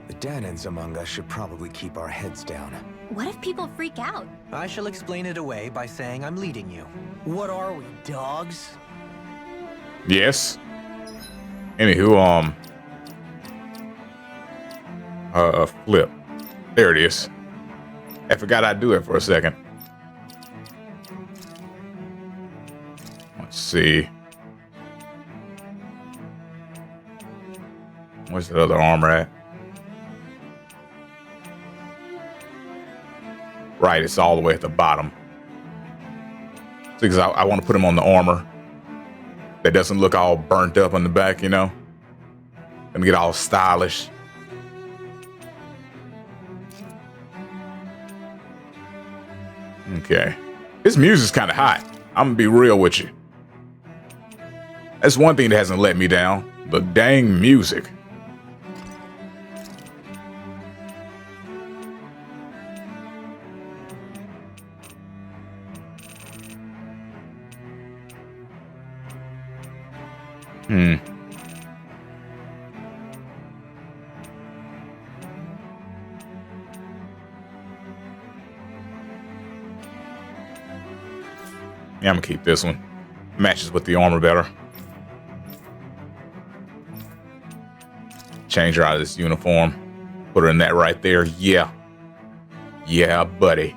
The Danans among us should probably keep our heads down. What if people freak out? I shall explain it away by saying I'm leading you. What are we, dogs? Yes. Anywho, flip. There it is. I forgot I'd do it for a second. Let's see. Where's the other armor at? Right, it's all the way at the bottom. Because I want to put him on the armor that doesn't look all burnt up on the back, you know? And get all stylish. Okay. This music's kind of hot. I'm gonna be real with you. That's one thing that hasn't let me down. The dang music. Yeah, I'm gonna keep this one. Matches with the armor better. Change her out of this uniform. Put her in that right there. Yeah. Yeah, buddy.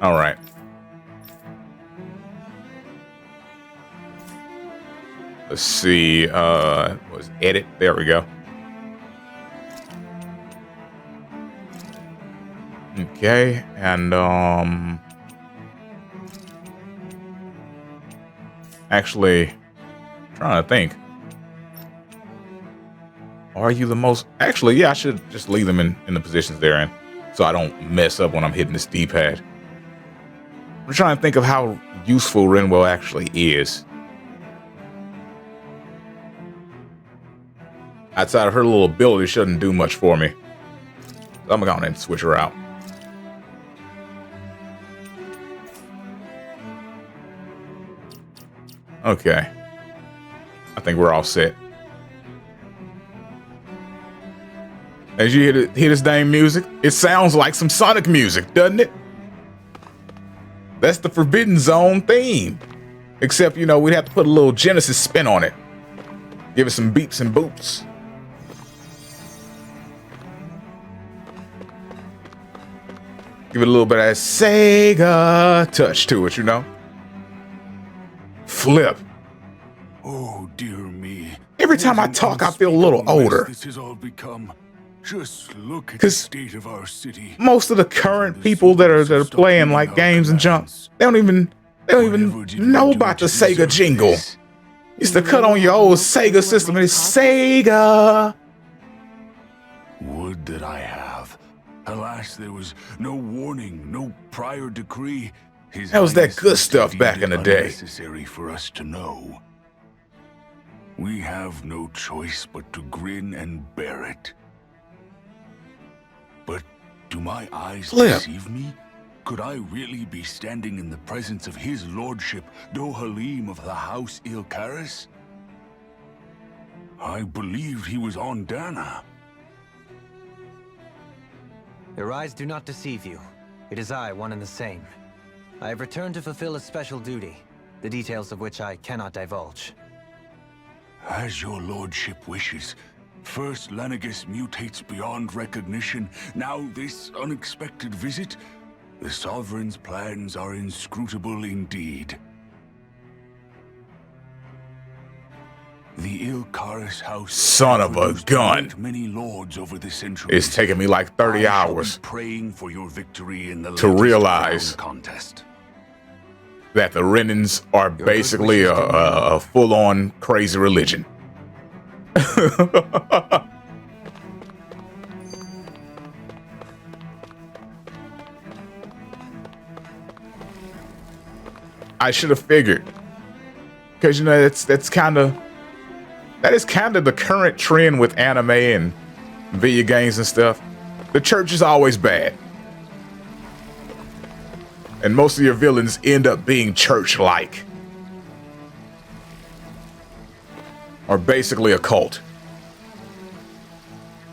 All right. Let's see. Was edit? There we go. Okay, and actually, trying to think. Are you the most? Actually, yeah, I should just leave them in the positions they're in, so I don't mess up when I'm hitting this D-pad. I'm trying to think of how useful Renwell actually is. Outside of her little ability, shouldn't do much for me. So I'm going to switch her out. Okay. I think we're all set. As you hear this dang music, it sounds like some Sonic music, doesn't it? That's the Forbidden Zone theme. Except, you know, we'd have to put a little Genesis spin on it. Give it some beeps and boops. Give it a little bit of that Sega touch to it, you know? Flip. Oh, dear me. Every time I talk, I feel a little older. This has all become. Just look at the state of our city. Most of the current people that are playing like games and junk, they don't even know about the Sega jingle. It's the cut on your old Sega system, and it's Sega. Would that I have. Alas, there was no warning, no prior decree. That was that good stuff back in the day. Necessary for us to know. We have no choice but to grin and bear it. But do my eyes deceive me? Could I really be standing in the presence of his lordship, Dohalim of the House Ilkaris? I believed he was on Dana. Your eyes do not deceive you. It is I, one and the same. I have returned to fulfill a special duty, the details of which I cannot divulge. As your lordship wishes. First Lenegus mutates beyond recognition, now this unexpected visit. The Sovereign's plans are inscrutable indeed. The Ilkaris house, son of a gun, many lords over the centuries. It's taken me like 30 hours praying for your victory in the to realize contest. That the Renans are basically a full-on crazy religion. I should have figured, because you know that is kind of the current trend with anime and video games and stuff. The church is always bad, and most of your villains end up being church-like, or basically a cult.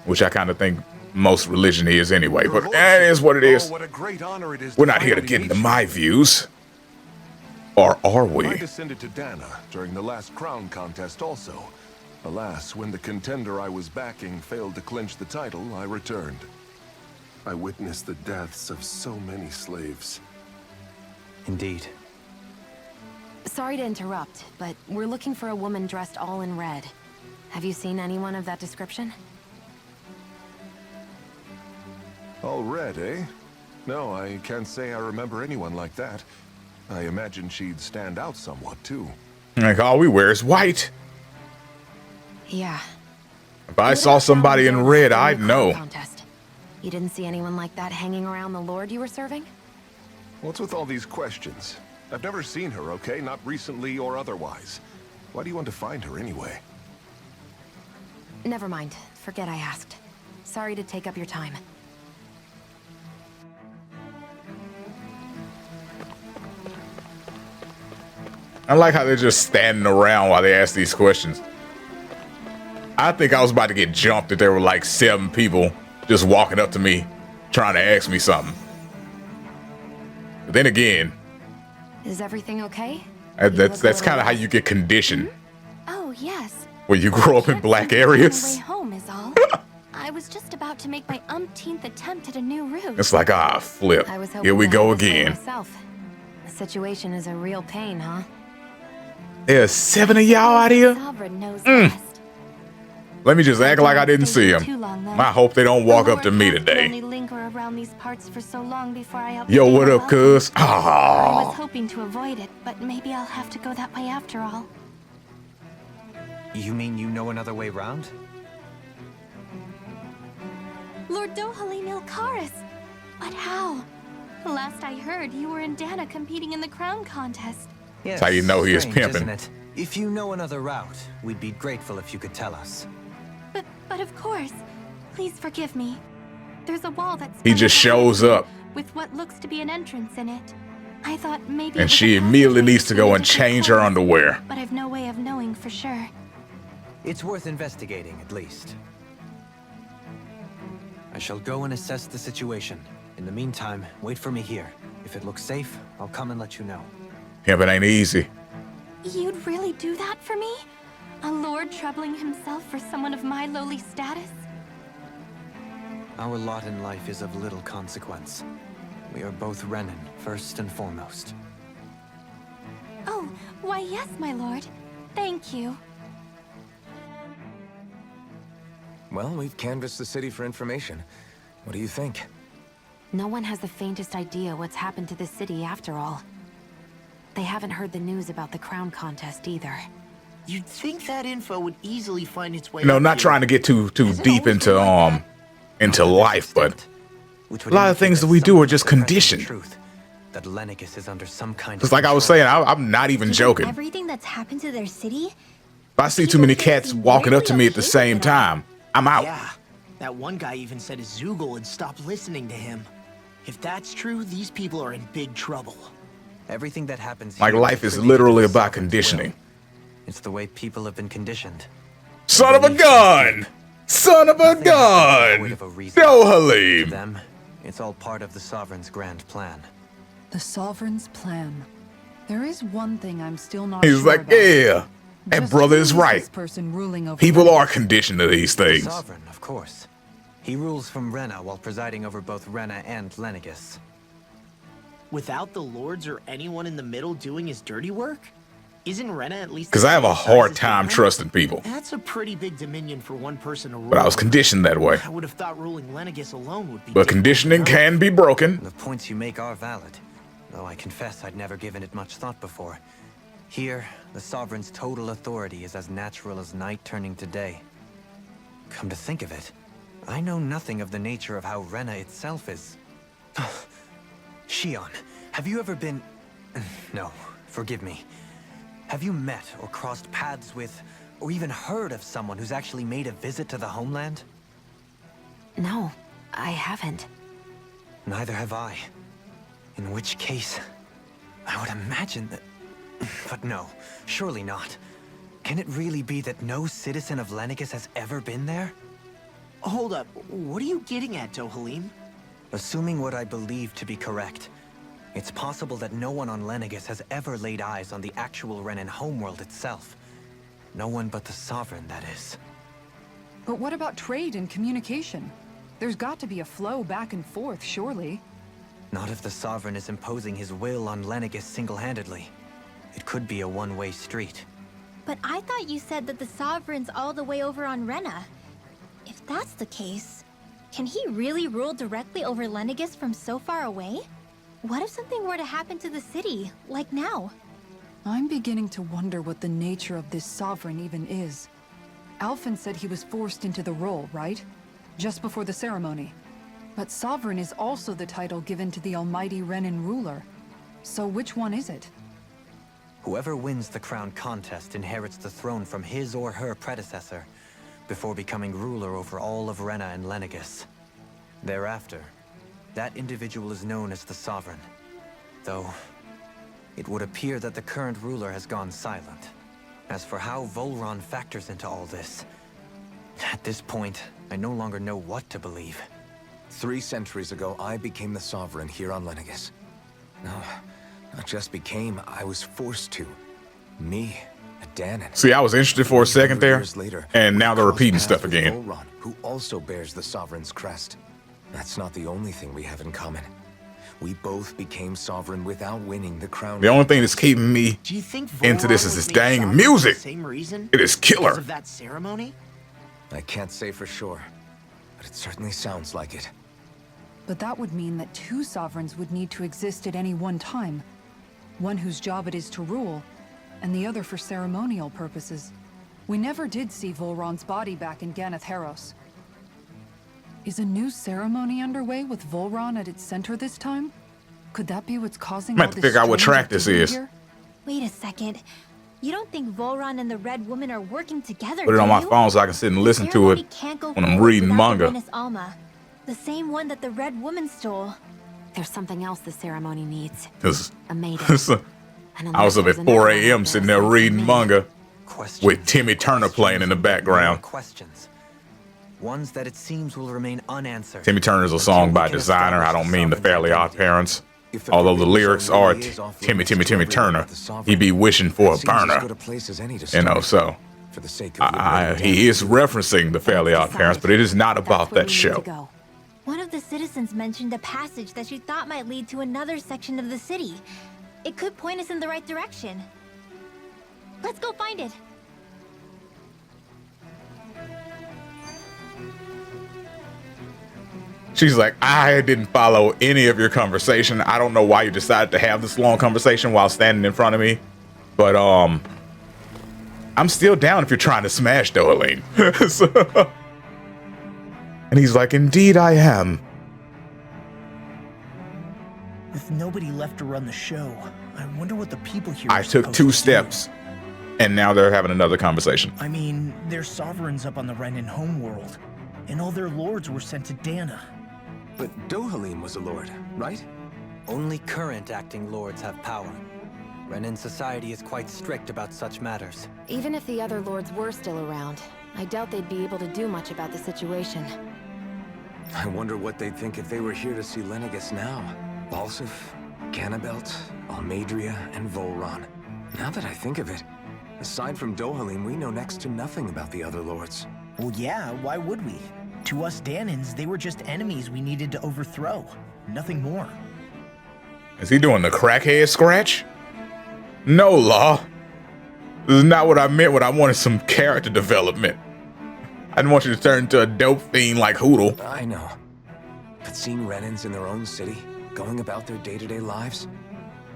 which I kind of think most religion is anyway. Your But lordship. it is what it is. Oh, what a great honor it is We're to not here to finally get meet into you. my views. Or are I we? descended to Dana during the last crown contest also. Alas, when the contender I was backing failed to clinch the title, I returned. I witnessed the deaths of so many slaves. Indeed. Sorry to interrupt, but we're looking for a woman dressed all in red. Have you seen anyone of that description? All red, eh? No, I can't say I remember anyone like that. I imagine she'd stand out somewhat, too. Like, all we wear is white. Yeah. If I What saw about somebody down in the red, during I'd the know. crown contest? You didn't see anyone like that hanging around the lord you were serving? What's with all these questions? I've never seen her, okay? Not recently or otherwise. Why do you want to find her anyway? Never mind. Forget I asked. Sorry to take up your time. I like how they're just standing around while they ask these questions. I think I was about to get jumped if there were like 7 people just walking up to me trying to ask me something. But then again, Is everything okay? that's kind of how you get conditioned. Oh, yes. Where you grow up in black areas. My way home is all. I was just about to make my umpteenth attempt at a new route. It's like, ah, flip. I was hoping Here we to go have this way again. myself. The situation is a real pain, huh? There's 7 of y'all out here? Sovereign knows best. Let me just act like I didn't see Too him. long, though. I hope they don't walk The up to Lord me House can today. only linger around these parts for so long before I Yo, update what my up, welcome. cuz? I was Ah, hoping to avoid it, but maybe I'll have to go that way after all. You mean you know another way round? Lord Dohalim Ilkaris! But how? Last I heard, you were in Dana competing in the crown contest. Yes, how you know he is strange, pimping. isn't it? If you know another route, we'd be grateful if you could tell us. But of course. Please forgive me. There's a wall that's... he just shows up. with what looks to be an entrance in it. I thought maybe... it And was she a immediately passageway needs to go and between change her different underwear. clothes, but I've no way of knowing for sure. It's worth investigating, at least. I shall go and assess the situation. In the meantime, wait for me here. If it looks safe, I'll come and let you know. Pimping ain't easy. You'd really do that for me? A lord troubling himself for someone of my lowly status? Our lot in life is of little consequence. We are both Renan, first and foremost. Oh, why yes, my lord. Thank you. Well, we've canvassed the city for information. What do you think? No one has the faintest idea what's happened to this city after all. They haven't heard the news about the crown contest either. You'd think that info would easily find its way. You know, up not here. trying to get too Has it deep always into been like into life, but Which would a lot of indicate things that that we do someone are just suppressing the conditioned. Truth, that Lennigus is under some kind just of like I was control. saying, I'm not even joking. If Everything that's happened to their city? I see too many cats walking up to me at the same time, I'm out. Yeah, that one guy even said his Zoogle had stopped listening to him. If that's true, these people are in big trouble. Everything that happens Like here life is attributed literally to the about Sovereign's conditioning. will. It's the way people have been conditioned. Son of a gun! Son of a Nothing happens void gun! of a reason. To Dohalim! them, it's all part of the Sovereign's grand plan. The Sovereign's plan. There is one thing I'm still not He's sure like, about. yeah, that Just brother who is this right. person ruling over People Lennigus? are conditioned to these The things. Sovereign, of course. He rules from Rena while presiding over both Rena and Lennigus. Without the lords or anyone in the middle doing his dirty work? Isn't Rena at least... Because the I have a same hard size as time Dana? trusting people. That's a pretty big dominion for one person to rule. But I was conditioned that way. I would have thought ruling Lennigus alone would be... But difficult conditioning enough. can be broken. The points you make are valid, though I confess I'd never given it much thought before. Here, the Sovereign's total authority is as natural as night turning to day. Come to think of it, I know nothing of the nature of how Rena itself is. Shion, have you ever been... No, forgive me. Have you met or crossed paths with, or even heard of someone who's actually made a visit to the homeland? No, I haven't. Neither have I. In which case, I would imagine that... But no, surely not. Can it really be that no citizen of Lennigus has ever been there? Hold up, what are you getting at, Dohalim? Assuming what I believe to be correct, it's possible that no one on Lenegis has ever laid eyes on the actual Renan homeworld itself. No one but the Sovereign, that is. But what about trade and communication? There's got to be a flow back and forth, surely. Not if the Sovereign is imposing his will on Lenegis single-handedly. It could be a one-way street. But I thought you said that the Sovereign's all the way over on Rena. If that's the case, can he really rule directly over Lenegis from so far away? What if something were to happen to the city, like now? I'm beginning to wonder what the nature of this Sovereign even is. Alphen said he was forced into the role, right? Just before the ceremony. But Sovereign is also the title given to the almighty Renan ruler. So which one is it? Whoever wins the crown contest inherits the throne from his or her predecessor, before becoming ruler over all of Rena and Lenegis. Thereafter, that individual is known as the Sovereign. Though, it would appear that the current ruler has gone silent. As for how Volron factors into all this, at this point, I no longer know what to believe. 3 centuries ago, I became the Sovereign here on Lenegis. No, not just became, I was forced to. Me, a Danon. See, I was interested for a second there, Years later, and now they're we crossed repeating paths stuff with again. Volron, who also bears the Sovereign's crest. That's not the only thing we have in common. We both became Sovereign without winning the crown. The only thing that's keeping me Do you think into this Volron is was this made dang sovereign music. For the same reason? It is killer. Because of that ceremony? I can't say for sure, but it certainly sounds like it. But that would mean that 2 Sovereigns would need to exist at any one time. One whose job it is to rule, and the other for ceremonial purposes. We never did see Volron's body back in GNTVersus. Is a new ceremony underway with Volron at its center this time? Could that be what's causing I'm all about to this figure out what strange track this activity is. here? Wait a second. You don't think Volron and the Red Woman are working together, Put it do on my you? phone so I can sit and listen to Ceremony it can't go when I'm forward reading without the manga. Renis Alma, the same one that the Red Woman stole. There's something else the ceremony needs. 'Cause A maiden. And I was up at unless there's 4 another one a.m. out sitting there there aside reading from me, manga Questions, with Timmy Turner playing in the questions, background. more questions. Ones that it seems will remain unanswered. Timmy Turner's a song by Designer. I don't mean the Fairly Odd Parents. Although the lyrics are Timmy Turner. He be wishing for a Seems as burner. good a place as any to You know, start, so for the sake of liberating he is referencing the Fairly Odd Parents, but it is not about That's where that we need to show. go. One of the citizens mentioned a passage that she thought might lead to another section of the city. It could point us in the right direction. Let's go find it. She's like, I didn't follow any of your conversation. I don't know why you decided to have this long conversation while standing in front of me. But I'm still down if you're trying to smash Dohalim. So, and he's like, indeed I am. With nobody left to run the show, I wonder what the people here I are took supposed 2 to steps, do. and now they're having another conversation. I mean, there's sovereigns up on the Renan homeworld, and all their lords were sent to Dana. But Dohalim was a lord, right? Only current acting lords have power. Renan society is quite strict about such matters. Even if the other lords were still around, I doubt they'd be able to do much about the situation. I wonder what they'd think if they were here to see Lenegis now. Balsif, Cannabelt, Almadria, and Volron. Now that I think of it, aside from Dohalim, we know next to nothing about the other lords. Well, yeah, why would we? To us Danans, they were just enemies we needed to overthrow. Nothing more. Is he doing the crackhead scratch? No, Law. This is not what I meant when I wanted some character development. I didn't want you to turn into a dope fiend like Hootle. I know. But seeing Renans in their own city, going about their day-to-day lives,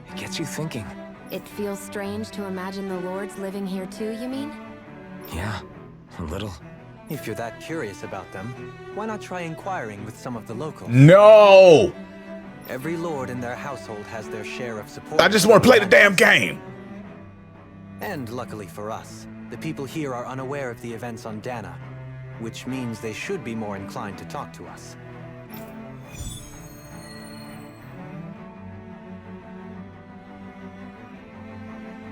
it gets you thinking. It feels strange to imagine the lords living here too, you mean? Yeah, a little. If you're that curious about them, why not try inquiring with some of the locals? No! Every lord in their household has their share of support. I just want to play the damn game. And luckily for us, the people here are unaware of the events on Dana, which means they should be more inclined to talk to us.